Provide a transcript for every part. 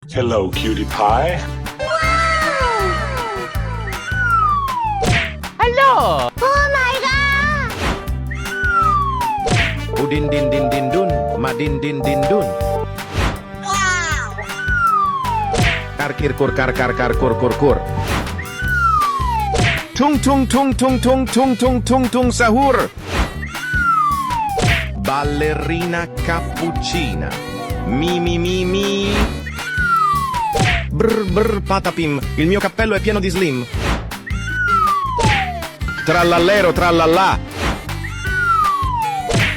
Hello, cutie pie. Hello! Oh my God! Udin din din din dun, madin din din dun. Wow! Karkir kur kar kar kar kur kur kur. Tung tung tung tung tung tung tung tung tung sahur. Ballerina cappuccina. Mi mi mi mi. Brr brr patapim, il mio cappello è pieno di slim. Trallallero trallallà.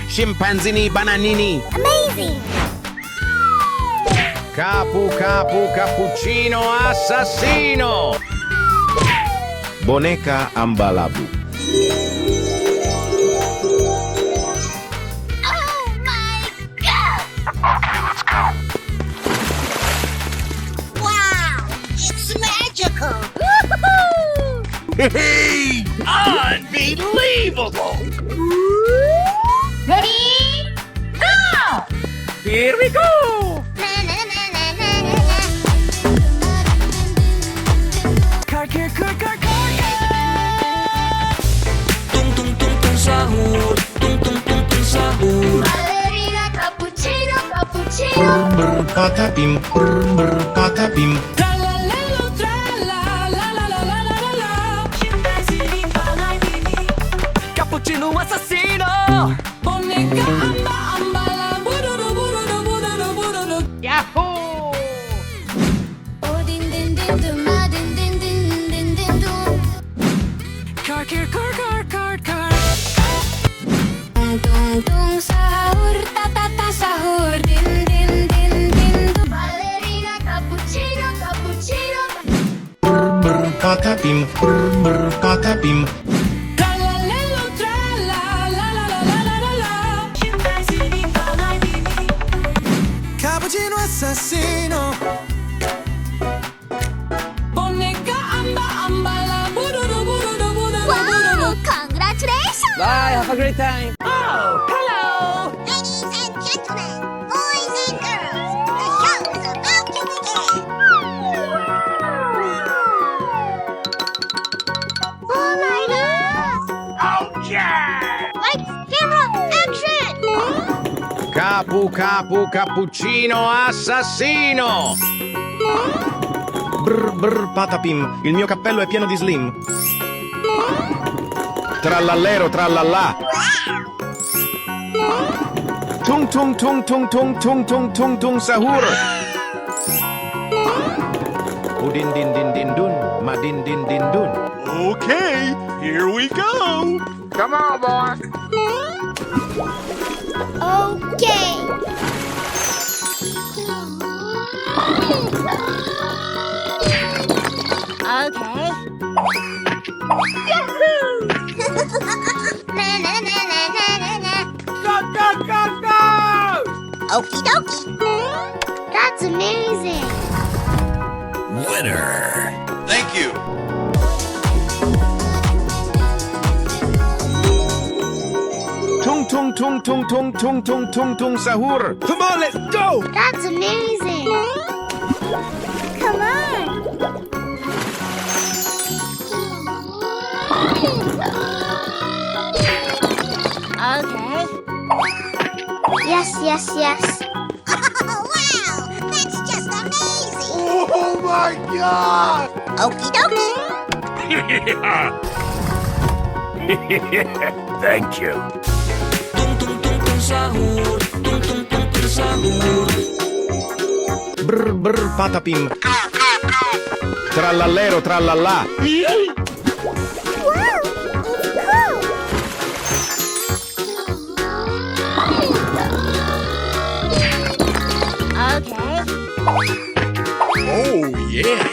Scimpanzini bananini. Amazing! Capu capu cappuccino assassino. Boneca ambalabu. Oh my God! Okay, let's go. Wow! It's magical! Woohoo! Hey! Unbelievable! Ready? Go! Here we go. Na na na na na na na. Car car car car car. Tung tung tung tung sahur, tung tung tung tung sahur. Ballerina cappuccino, cappuccino. Brr patapim, brr patapim. Tralalelo trala, la la la la la la la. Scimpanzini bananini, cappuccino assassino. Boneca amba amba la bururu bururu bururu bururu. Yahoo! Oh din din din dum, ma din din din din din dum. Car car car car car car. Tung tung tung sahur, ta ta ta sahur, din din din din dum. Ballerina cappuccino, cappuccino. Brr patapim, brr patapim. Tralalelo trala, la la la la la la la. Scimpanzini bananini, cappuccino assassino. Boneca amba amba la bururu bururu bururu bururu. Wow! Congratulations! Bye, have a great time. Oh, hello. Ladies and gentlemen, boys and girls, the show is about to begin. Oh my God! Oh, yeah! Lights, camera, action! Capu capu cappuccino assassino. Brr patapim, il mio cappello è pieno di slim. Trallallero trallallà. Tung tung tung tung tung tung tung tung tung sahur. Udin din din din dun, madin din din dun. Okay, here we go. Come on, boy. Okay. Okay. Yahoo! Na na na na na na na. Go go go go! Okie dokie. That's amazing. Winner. Thank you. Tung tung tung tung tung tung tung tung tung sahur. Come on, let's go! That's amazing. Come on. Okay. Yes, yes, yes. Oh, wow! That's just amazing! Oh my God! Okie dokie. Thank you. Tung tung tung tung sahur, tung tung tung tung sahur. Brr patapim. Trallallero trallallà. Wow! It's cool! Okay. Oh, yeah.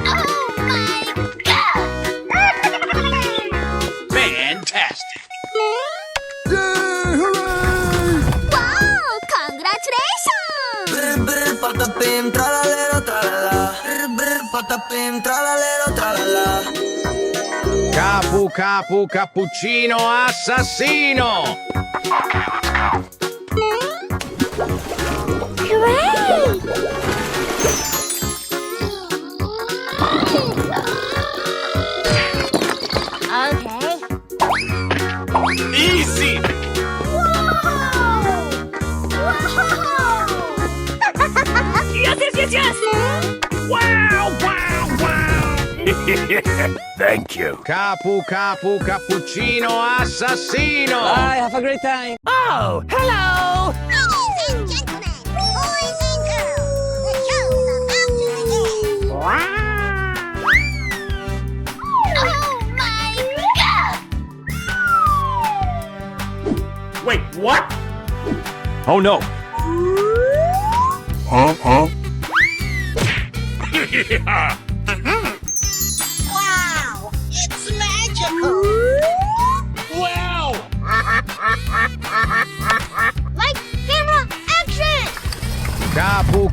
Oh my God! Fantastic. Wow! Congratulations! Brr brr patapim tralalero tralala. Brr brr patapim tralalero tralala. Capu capu cappuccino assassino. Okay, let's go. Hooray! yes! Wow, wow, wow. Thank you. Capu cappuccino assassino. Bye, have a great time. Oh, hello! Ladies and gentlemen, boys and girls, the show's about to begin. Oh my god! Wait, what? Oh no. Huh? Wow, it's magical! Wow! Like camera action! Capu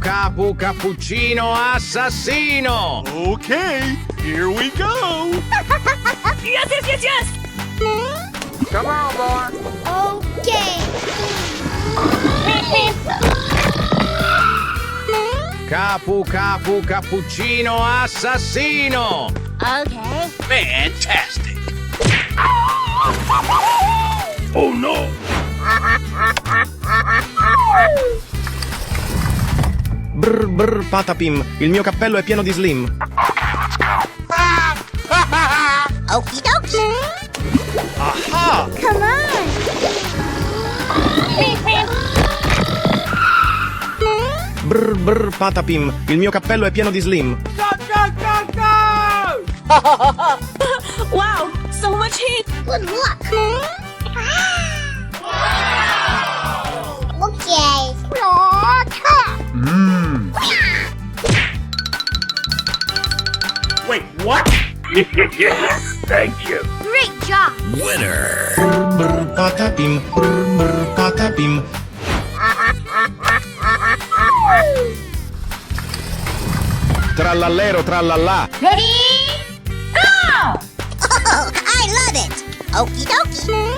cappuccino assassino. Okay, here we go. Yes, yes, yes, yes! Come on, boy. Okay. Capu cappuccino assassino. Okay. Fantastic. Oh no. Brr patapim, il mio cappello è pieno di slim. Okie dokie. Aha! Come on. Brr patapim, il mio cappello è pieno di slim. Wow, so much heat! Good luck. Okay. Wait, what? Thank you. Great job. Brr patapim, brr patapim. Trallallero trallallà. Ready? Go! Oh, I love it. Okie dokie.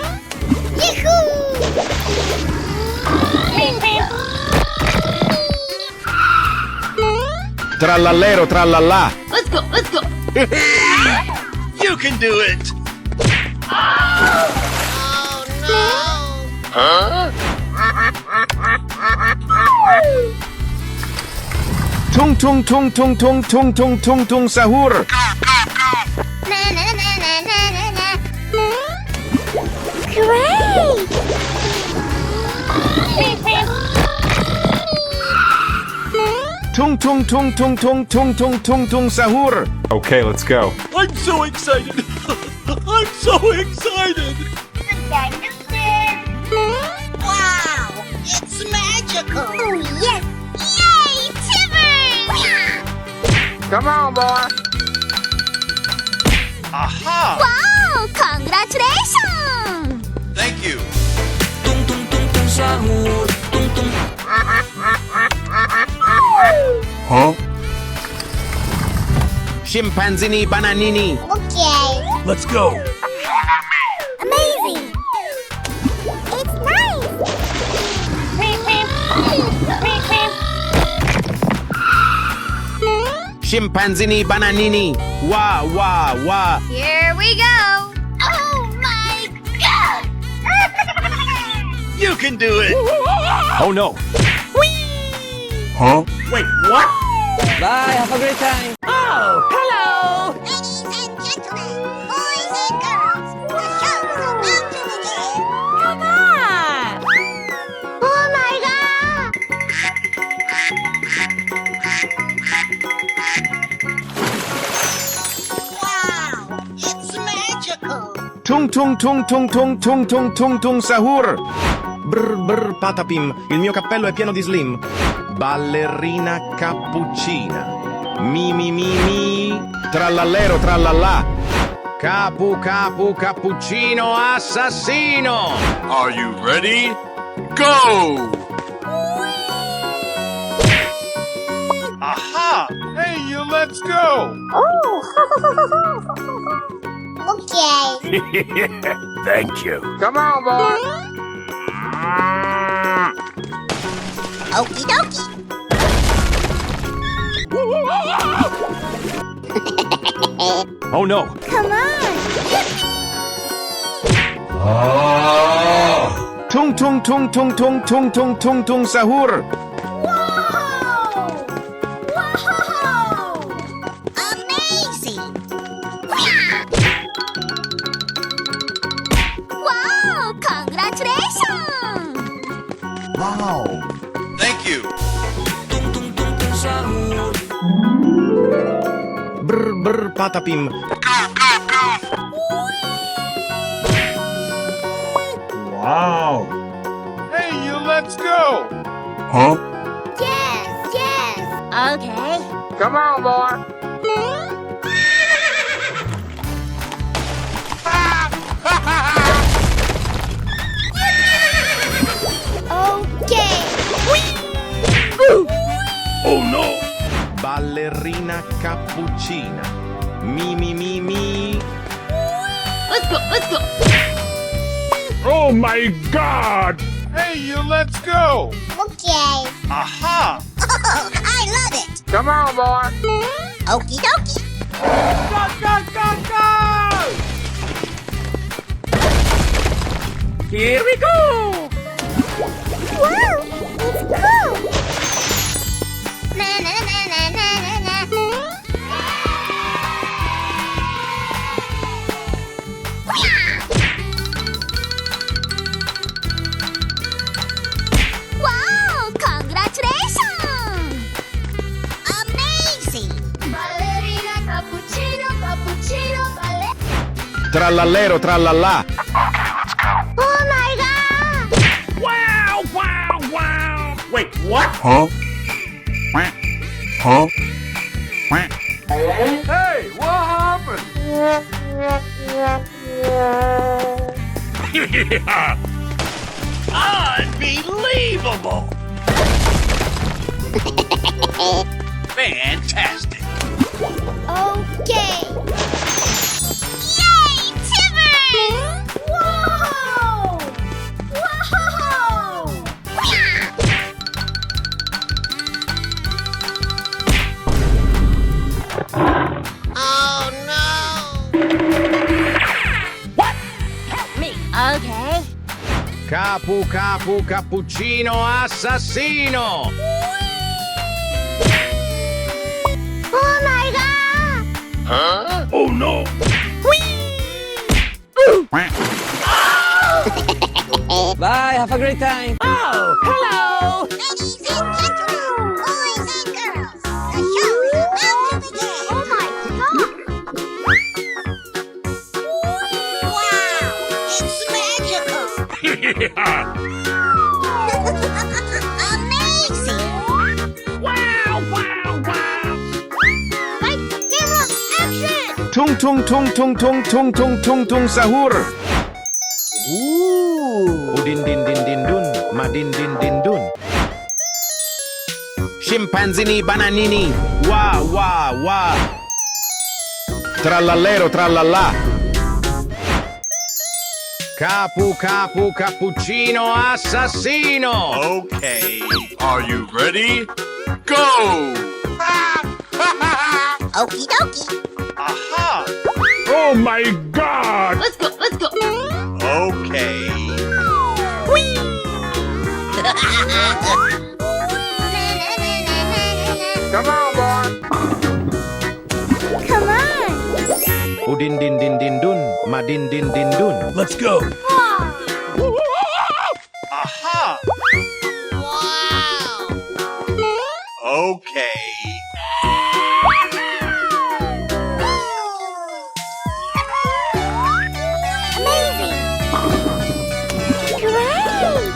Trallallero trallallà. Let's go, let's go. You can do it. Oh no. Huh? Tung tung sahur. Na na na na na na na. Great. Tung sahur. Okay, let's go. I'm so excited. I'm so excited. Wow, it's magical. Oh yes. Yay, Timber. Come on, boy. Aha! Wow, congratulations. Thank you. Tung tung tung tung sahur, tung tung. Huh? Scimpanzini bananini. Okay. Let's go. Amazing. It's nice. Scimpanzini bananini. Wa. Here we go. Oh my god. You can do it. Oh no. Huh? Wait, what? Bye, have a great time. Oh, hello! Ladies and gentlemen, boys and girls, the show's about to begin. Come on. Oh my god. Wow, it's magical. Tung sahur. Brr patapim, il mio cappello è pieno di slim. Ballerina cappuccina. Mi. Trallallero trallallà. Capu cappuccino assassino. Are you ready? Go! Aha! Hey, let's go! Okay. Thank you. Come on, boy. Okie dokie. Oh no. Come on. Tung sahur. Whoa! Brr brr patapim. Wow. Hey, you, let's go. Yes, yes. Okay. Come on, boy. Okay. Oh no. Ballerina cappuccina. Mi mi mi mi. Let's go, let's go. Oh my God. Hey, you, let's go. Okay. Aha. I love it. Come on, boy. Okie dokie. Go, go, go, go. Here we go! Wow, it's cool. Na na na na na na na. Wow, congratulations! Amazing! Ballerina cappuccino, cappuccino, ballerina. Trallallero trallallà. Oh my god! Wow, wow, wow. Wait, what? Hey, what happened? Unbelievable! Fantastic! Okay. Yay, Tibbers! Whoa! Whoa! Oh no! What? Help me. Okay. Capu capu cappuccino assassino. Oh my god! Oh no! Bye, have a great time. Oh, hello! Ladies and gentlemen, boys and girls, the show is about to begin. Oh my god! Wow, it's magical! Amazing! Wow, wow, wow! Light, camera, action! Tung tung tung tung tung tung tung tung tung sahur. Udin din din din dun, madin din din dun. Scimpanzini bananini, wa wa wa. Trallallero trallallà. Capu capu cappuccino assassino. Okay, are you ready? Go! Okie dokie. Aha! Oh my God! Let's go, let's go. Okay. Come on, boy. Come on. Udin din din din dun, madin din din dun. Let's go. Aha! Wow. Okay. Amazing. Great.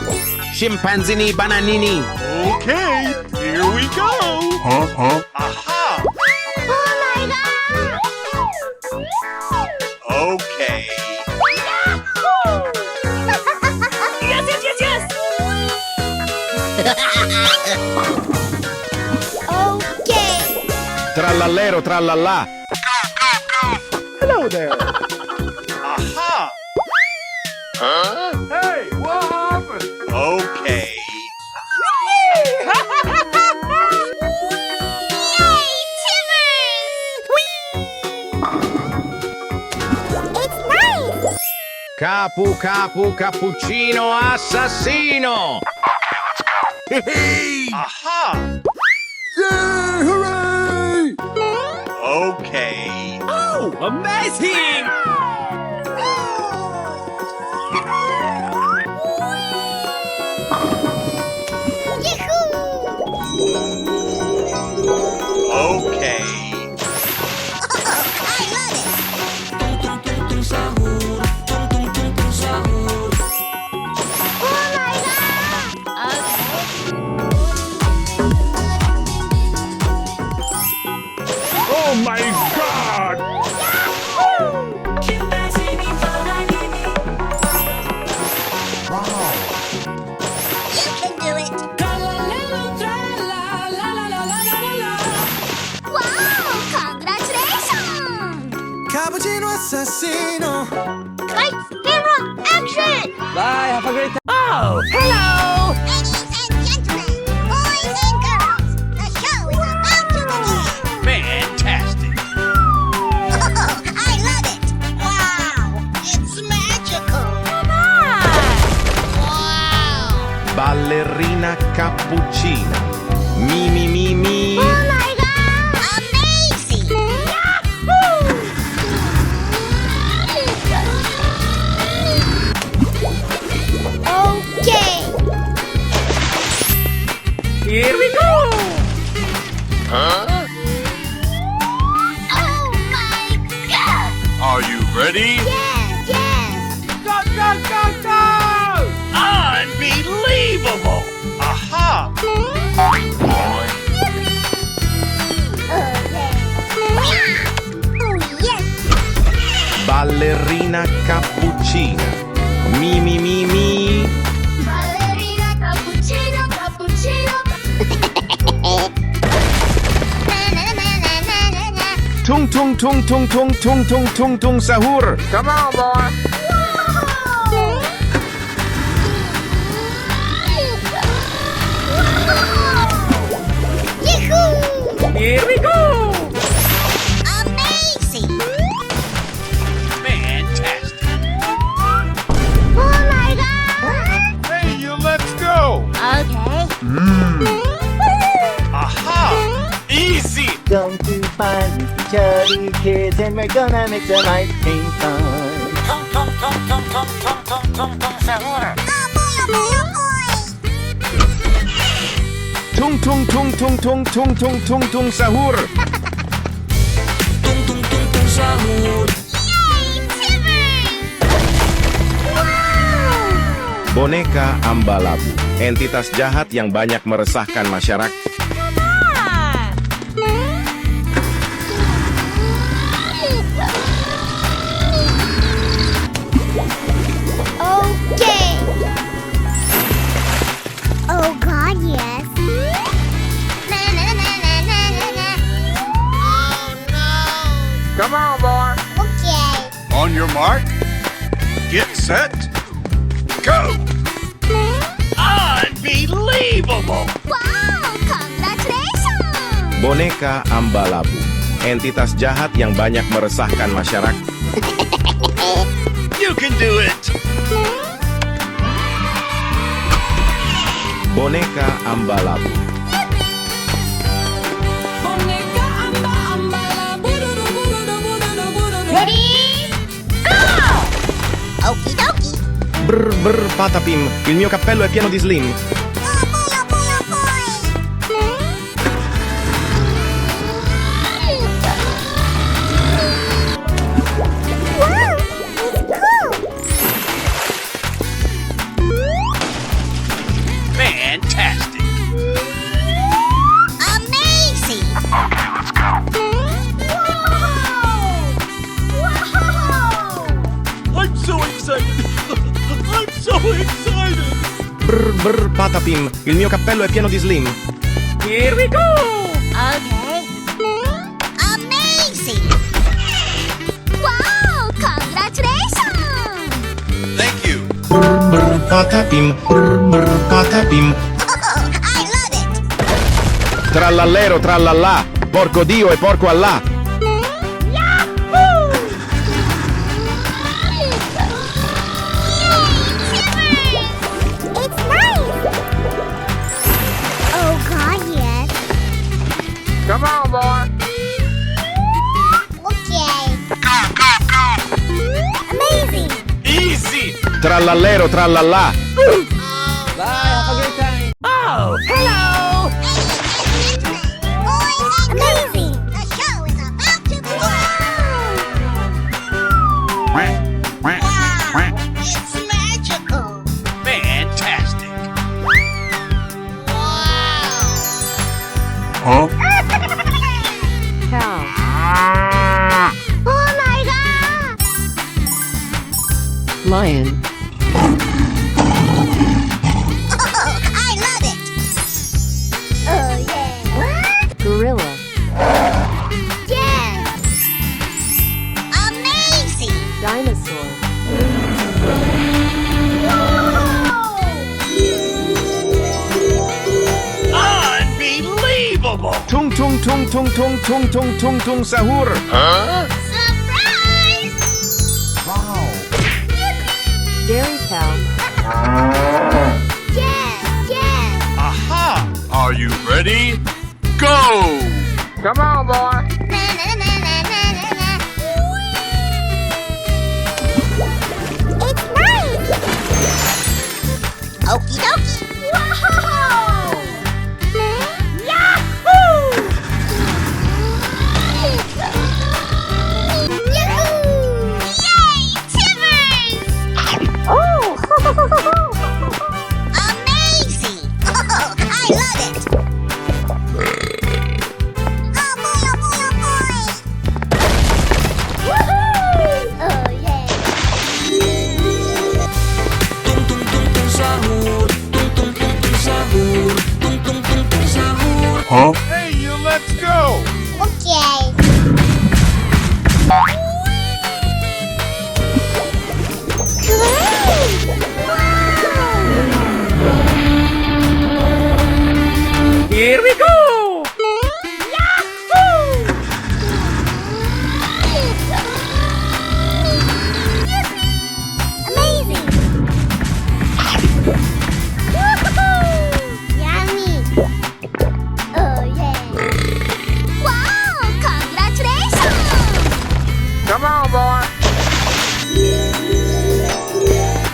Scimpanzini bananini. Okay, here we go. Aha! Oh my god. Okay. Yes, yes, yes, yes. Okay. Trallallero trallallà. Hello there. Aha! Hey, what happened? Okay. Yay, Tibbers! It's nice. Capu capu cappuccino assassino. Aha! Yay, hooray! Okay. Oh, amazing! Yahoo! Oh my God! chimpanzini fanalini. You can do it! Tralalelo, trala, la la la la la la la. Wow! Congratulations! Cappuccino assassino. Lights, camera, action! Bye, have a great time. Oh, hello! Ladies and gentlemen, boys and girls, the show is about to begin! Fantastic. Oh, I love it! Wow! It's magical! Wow! Ballerina cappuccina. Mi mi mi mi. Oh my god! Amazing! Okay! Here we go! Huh? Oh my god! Are you ready? Yes, yes! Go, go, go, go! Unbelievable! Aha! Okay. Oh yes! Ballerina cappuccina. Mi mi mi mi. Ballerina cappuccino, cappuccino. Tung tung tung tung tung tung tung tung tung sahur. Come on, boy. Yahoo! Here we go! Amazing! Fantastic. Oh my god! Hey, you let's go. Okay. Aha! Easy. Going to find these chubby kids and we're gonna make some ice cream fun. Tung tung tung tung tung tung tung tung tung sahur. Tung, tung, tung, tung, sahur. Boneka Ambalabu. Entitas jahat yang banyak meresahkan masyarakat. Okay. Oh God, yes. Na na na na na na na. Oh no. Come on, boy. Okay. On your mark. Get set. Go. Unbelievable! Wow! Congratulations! Boneka Ambalabu. Entitas jahat yang banyak meresahkan masyarakat. You can do it! Boneka Ambalabu. Boneka amba, amba, la, bududu, bududu, bududu, bududu. Ready? Go! Okie dokie. Brr brr patapim. Il mio cappello è pieno di slim. Oh boy, oh boy, oh boy. Wow, it's cool. Fantastic! Amazing. Okay, let's go. Wow! I'm so excited! I'm so excited! Brr brr patapim. Il mio cappello è pieno di slim. Here we go! Okay. Amazing. Wow! Congratulations! Thank you! Brr brr patapim. Brr brr patapim. Oh, I love it. Trallallero trallallà. Porco Dio e porco Allah. Yahoo! It's nice. Oh God, yes. Come on, boy. Okay. Go, go, go! Amazing. Easy! Trallallero trallallà. Bye, have a great time. Oh, hello! Amazing. The show is about to begin. Wow, it's magical. Fantastic! Wow. Huh? Lion, I love it! Oh yeah! Gorilla, Yes! Amazing! Dinosaur, Unbelievable! Tung tung tung tung tung tung tung tung tung sahur. Surprise! Dairy Cow, Yes! Yes! Aha! Are you ready? Go! Come on, boy. Na na na na na na na. It's nice! Okie dokie! Whoa! Yahoo! Yahoo! Yay! Timbers! Oh! Amazing! Oh, I love it! Oh boy, oh boy, oh boy! Woohoo! Oh yeah! Tung tung tung tung sahur. Tung tung tung tung sahur. Tung tung tung tung sahur. Hey, you, let's go. Okay. Great! Wow! Here we go. Amazing! Yummy! Oh yeah! Wow! Congratulations! Come on, boy.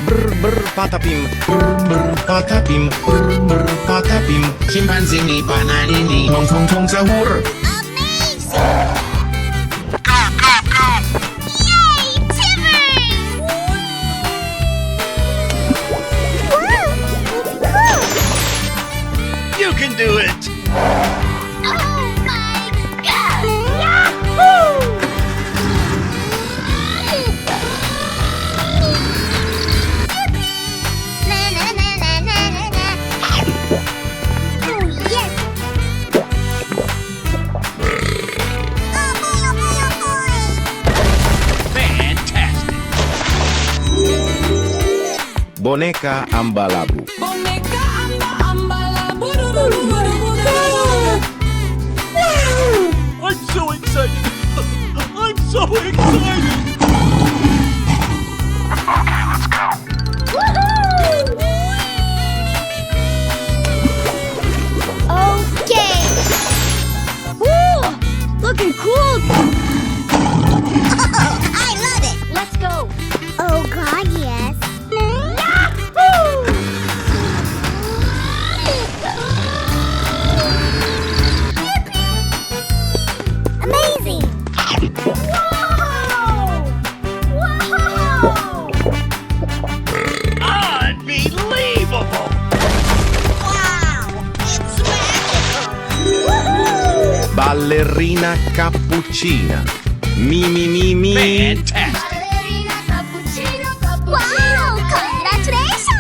Brr brr patapim. Brr brr patapim. Brr brr patapim. Chimpanzee ni bananini. Tung tung tung sahur. Amazing! Yay! Timbers! Wow! Cool! You can do it! Oh my god! Yahoo! Na na na na na na na. Oh yes! Oh boy, oh boy, oh boy! Fantastic! Boneka ambalabu. Boneka amba amba la bururururururu. I'm so excited! I'm so excited! Okay. Woo! Looking cool. I love it. Let's go. Oh God, yes. Yahoo! Amazing. Whoa! Unbelievable! Wow! It's magical. Woohoo! Ballerina cappuccina. Mi mi mi mi. Fantastic! Ballerina cappuccino, cappuccino. Wow! Congratulations!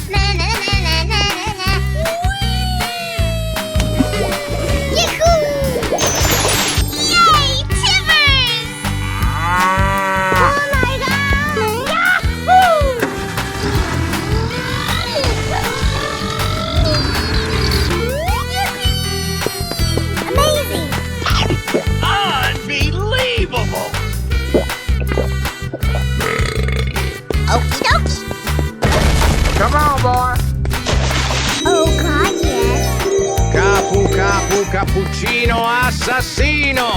Na na na na na na na. Yahoo! Yay! Timbers! Oh my god! Yahoo! Amazing! Unbelievable! Okie dokie! Come on, boy. Oh God, yes! Capu capu cappuccino assassino.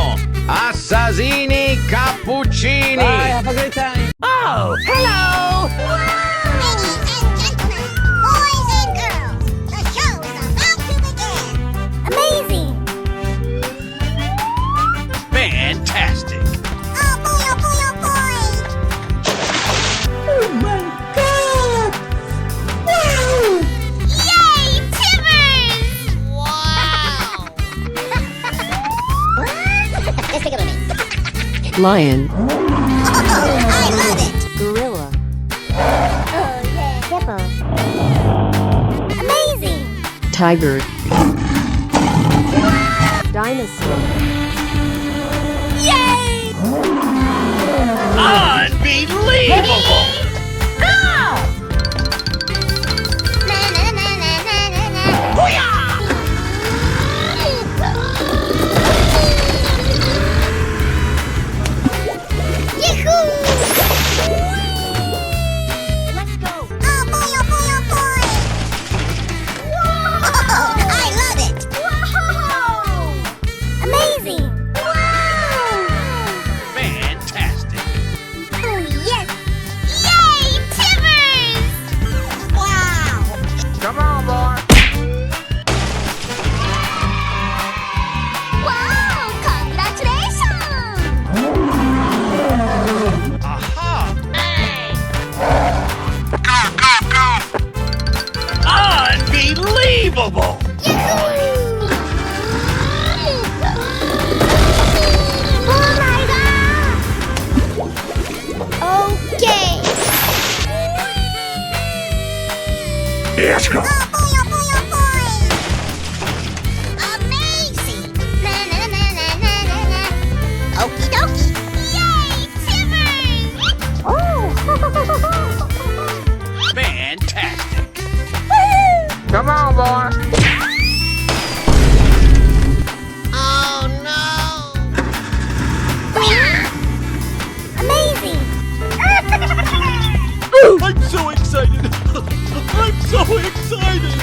Assassini cappuccini. Oh, hello. Ladies and gentlemen, boys and girls, the show is about to begin. Amazing! Fantastic! Oh boy, oh boy, oh boy! Oh my god! Wow! Yay, Timbers! Wow! Let's take a look. Lion, I love it. Gorilla. Hippo. Amazing. Tiger. Dinosaur. Yay! Unbelievable! Go! Na na na na na na na. Booyah! Yahoo! Let's go. Oh boy, oh boy, oh boy! Whoa! I love it. Whoa! Amazing! Wow! Fantastic! Oh yes! Yay, Timbers! Wow! Come on, boy. Wow! Congratulations! Aha! Unbelievable! Yahoo! Oh my god! Okay. Let's go. Oh boy, oh boy, oh boy! Amazing! Na na na na na na na. Okie dokie! Yay, Timbers! Oh! Fantastic! Come on, boy. Oh no! Amazing! I'm so excited! I'm so excited!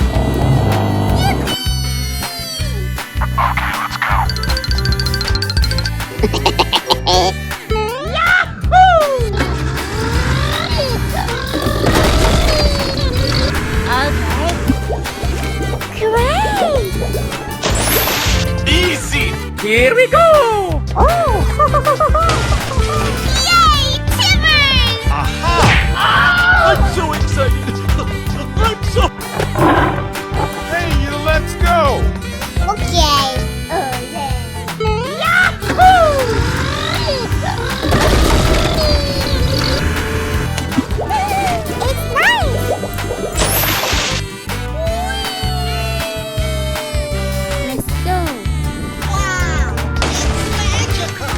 Great! Easy! Here we go. Oh! Yay, Timbers! Aha! I'm so excited! I'm so... Hey, let's go. Okay. Oh yeah. Yahoo! It's nice. Let's go. Wow! It's magical.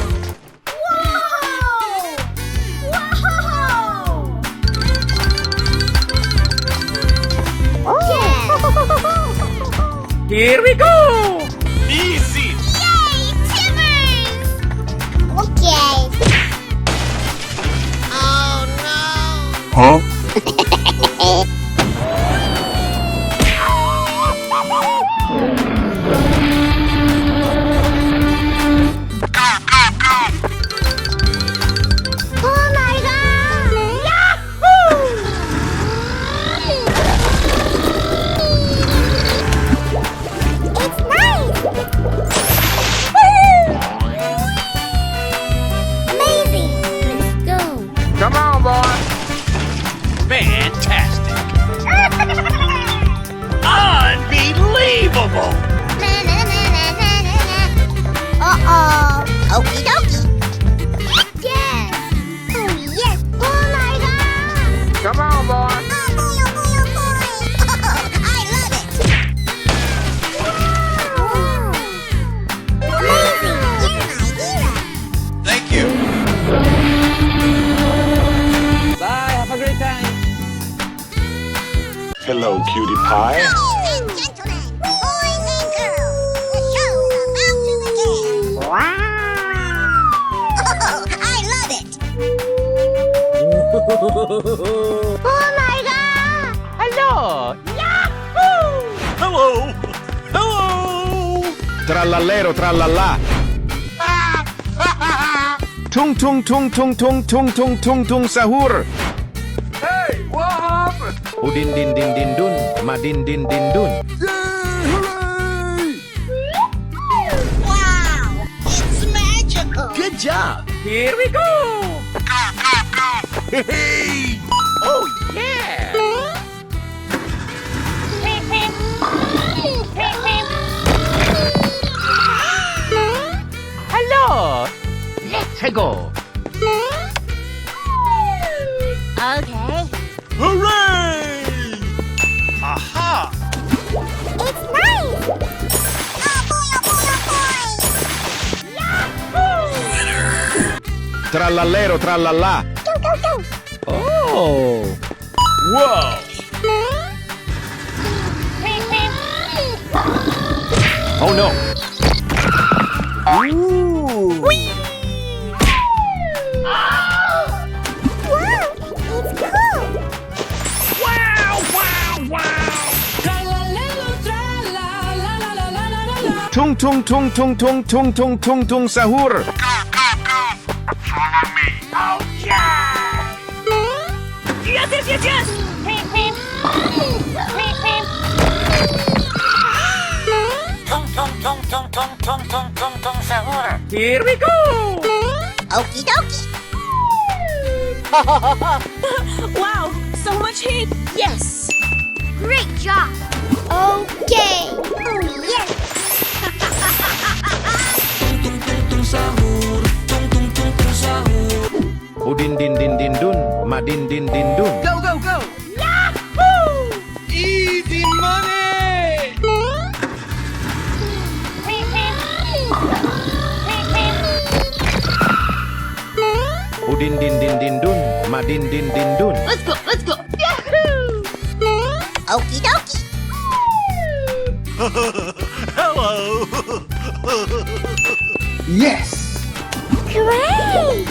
Whoa! Whoa! Yeah. Here we go. Easy! Yay, Timbers! Okay. Oh no! Huh? Oh my god! Yahoo! It's nice! Woohoo! Amazing! Let's go! Come on, boy. Fantastic! Unbelievable! Na na na na na na na. Uh-oh! Okie dokie! Yes! Oh yes! Oh my god! Come on, boy. Oh boy, oh boy, oh boy! I love it! Wow! Amazing! You're my hero! Thank you! Bye. Have a great time. Hello, cutie pie. Ladies and gentlemen, boys and girls, the show's about to begin! Wow! I love it! Oh my god! Hello. Hello! Hello! Trallallero, trallallà. Tung tung tung tung tung tung tung tung tung sahur. Hey, what happened? Udin din din din dun, madin din din dun. Wow! It's magical! Good job! Here we go. Hey! Oh yeah. Hello. Let's go. Okay. Hooray! Aha! It's nice! Trallallero trallallà. Go, go, go! Oh. Whoa! Oh no. Wow, it's cool! Tung tung tung tung tung tung tung tung tung sahur. Yes, yes, yes, yes! Here we go! Okie dokie! Wow, so much heat! Yes! Great job! Okay! Oh, yes! Udin din din din dun, madin din din dun. Go, go, go! Easy money! Udin din din din dun, madin din din dun. Let's go, let's go! Okie dokie! Hello! Great!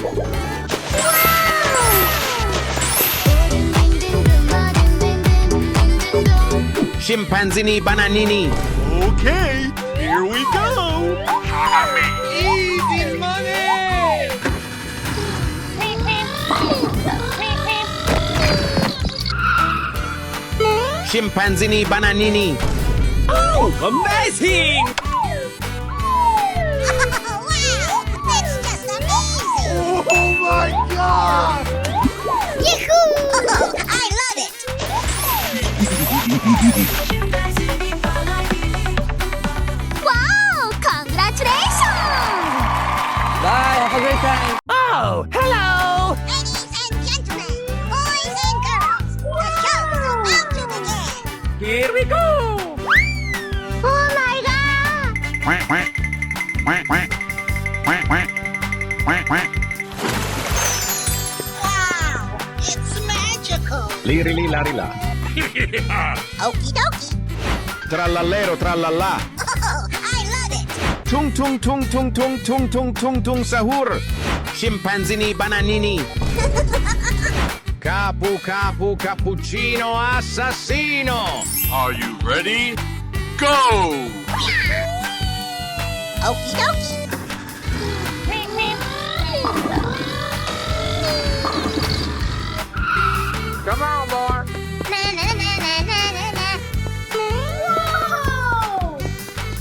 Scimpanzini bananini. Okay, here we go! Easy money! Scimpanzini bananini. Oh, amazing! Wow! That's just amazing! Oh my god! Yahoo! I love it! Wow! Congratulations! Bye, have a great time! Oh, hello! Ladies and gentlemen, boys and girls, the show is about to begin! Here we go! Oh my god! Quack quack. Quack quack. Quack quack. Quack quack. Wow! It's magical! Lirili larila. Okie dokie! Trallallero trallallà. Oh, I love it! Tung tung tung tung tung tung tung tung tung sahur. Scimpanzini bananini. Capu capu cappuccino assassino. Are you ready? Go! Okie dokie! Come on, boy! Na na na na na na na! Whoa!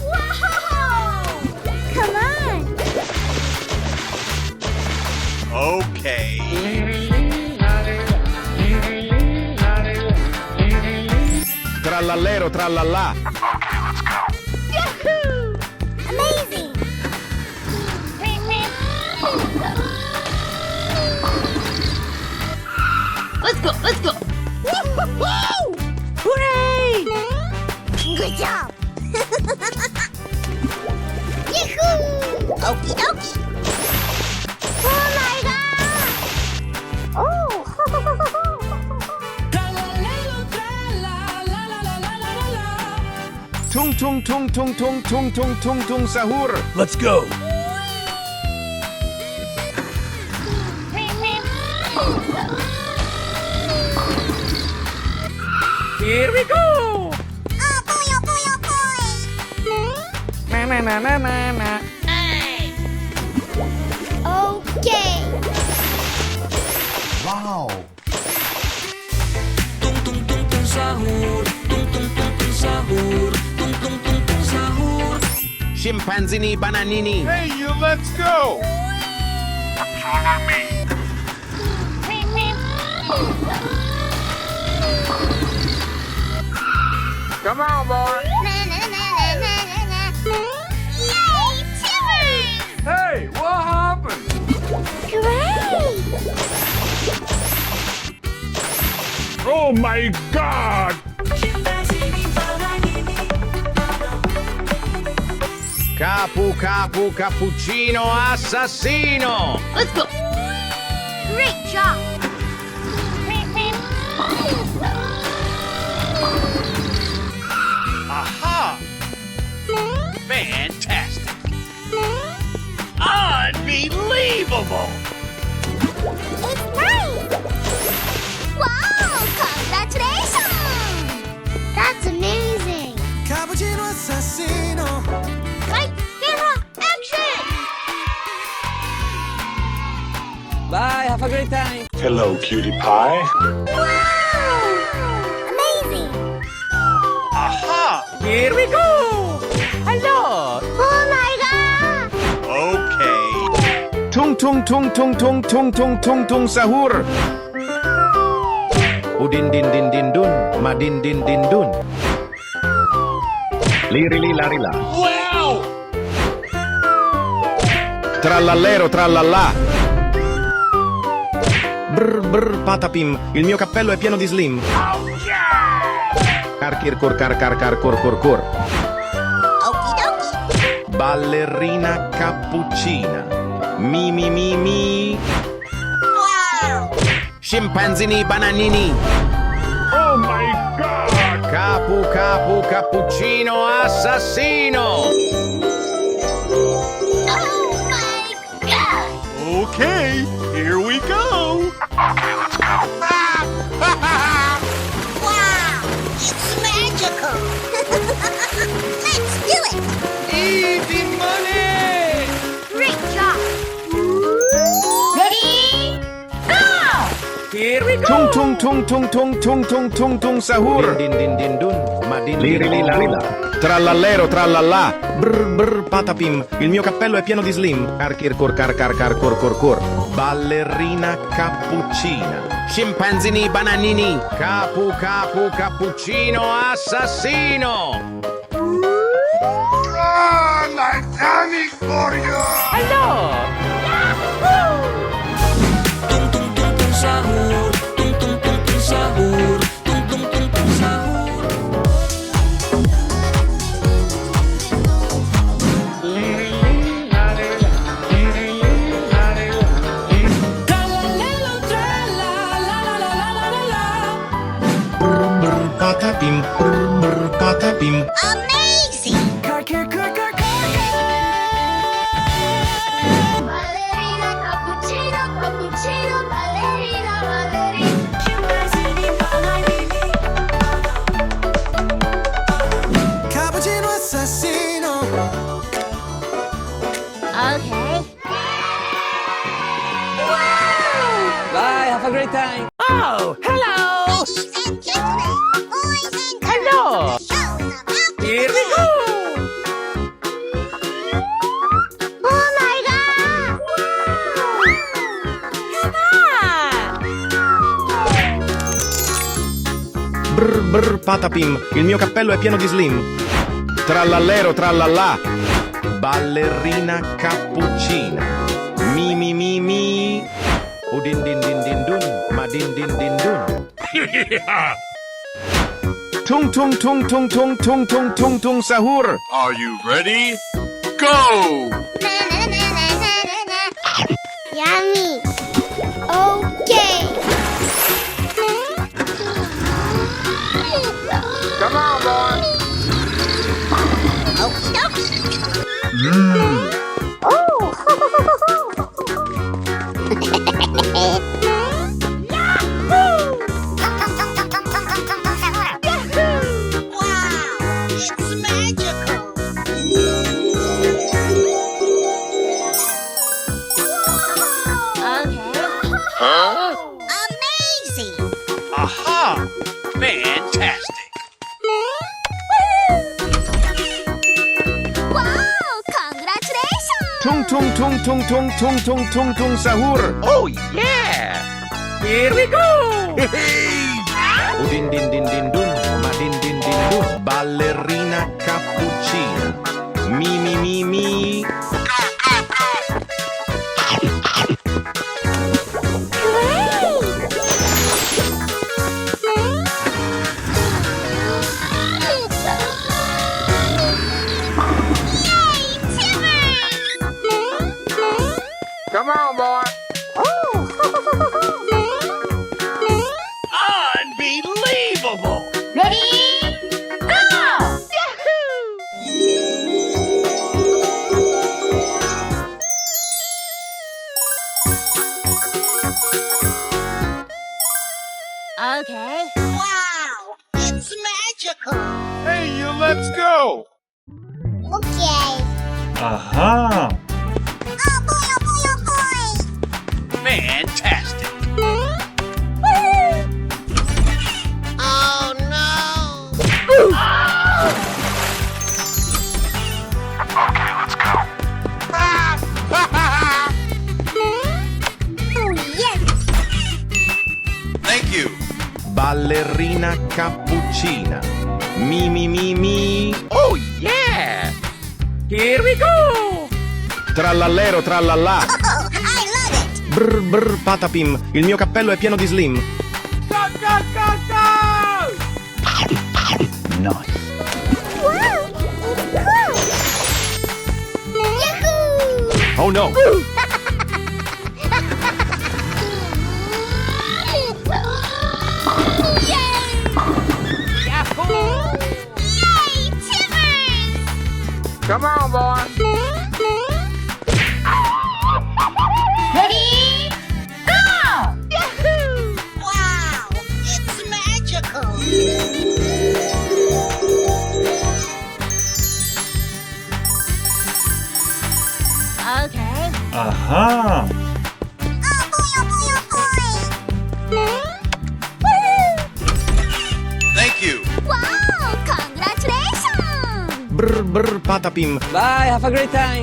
Whoa! Come on! Okay. Trallallero trallallà. Yahoo! Amazing! Let's go, let's go! Woo-hoo-hoo! Hooray! Good job! Yahoo! Okie dokie! Oh my god! Oh! Tung tung tung tung tung tung tung tung tung sahur. Let's go! Here we go! Oh boy, oh boy, oh boy! Na na na na na na. Okay! Tung tung tung tung sahur, tung tung tung tung sahur, tung tung tung tung sahur. Scimpanzini bananini. Hey, you, let's go! Follow me. Come on, boy! Na na na na na na na! Yay! Timbers! Hey, what happened? Great! Oh my God! Capu capu cappuccino assassino! Let's go! Great job! Aha! Fantastic! Unbelievable! It's nice! Wow! Congratulations! That's amazing! Cappuccino assassino. Light, camera, action! Bye, have a great time. Hello, cutie pie. Wow! Amazing! Aha! Here we go. Hello. Oh my god! Okay. Tung tung tung tung tung tung tung tung tung sahur. Udin din din din dun, madin din din dun. Lirili larila. Wow! Trallallero trallallà. Brr brr patapim, il mio cappello è pieno di slim. Carkir cor car car car cor cor cor. Okie dokie! Ballerina cappuccina. Mi mi mi mi. Wow! Scimpanzini bananini. Oh my God! Capu capu cappuccino assassino. Oh my god! Okay, here we go! Wow! It's magical! Let's do it! Easy money. Great job! Ready? Go! Here we go. Tung tung tung tung tung tung tung tung tung sahur. Din din din dun, madin lirili larila. Trallallero trallallà. Brr brr patapim, il mio cappello è pieno di slim. Carkir cor car car car cor cor cor. Ballerina cappuccina. Scimpanzini bananini. Capu capu cappuccino assassino. Run! I'm coming for you! Hello. Tung tung tung tung sahur. Tung tung tung tung sahur. Tung tung tung tung sahur. Tralalelo, trala, la la la la la la la. Brr brr patapim, brr brr patapim. Amazing! Car car car car car. Ballerina cappuccino, cappuccino, ballerina, ballerina. Cappuccino assassino. Okay. Wow! Bye, have a great time. Oh, hello. Ladies and gentlemen, boys and girls, Hello. show's about to Here we begin. go. Oh my god! Brr brr patapim, il mio cappello è pieno di slim. Trallallero trallallà. Ballerina cappuccina. Mi mi mi mi. Udin din din din dun, madin din din dun. Tung tung tung tung tung tung tung tung tung sahur. Are you ready? Go! Na, na, na, na, na, na, na. Yummy. Okay. Come on, boy! Okie dokie. Wow, it's magical. Okay. Amazing. Aha! Fantastic! Wow, congratulations. Tung tung tung tung tung tung tung tung tung sahur. Oh yeah. Here we go. Udin din din din dun, madin din din dun. Ballerina cappuccina. Mi mi mi mi. Great. on, boy. Unbelievable! Okay. Wow, it's magical. Hey, you, let's go. Okay. Aha! Oh boy, oh boy, oh boy. Fantastic! Oh no. Okay, let's go. Oh yes. Thank you. Ballerina cappuccina. Mi. Oh, yeah. Here we go. Trallallero, trallallà. Oh, I love it. Brr, patapim. Il mio cappello è pieno di slim. Go, go, go, go! Yahoo! Oh no! Yay, Timbers! Come on, boy. Ready? Go! Yahoo! Wow, it's magical. Okay. Aha! Oh boy, oh boy, oh boy! Thank you. Wow, congratulations! Brr, patapim. Bye, have a great time.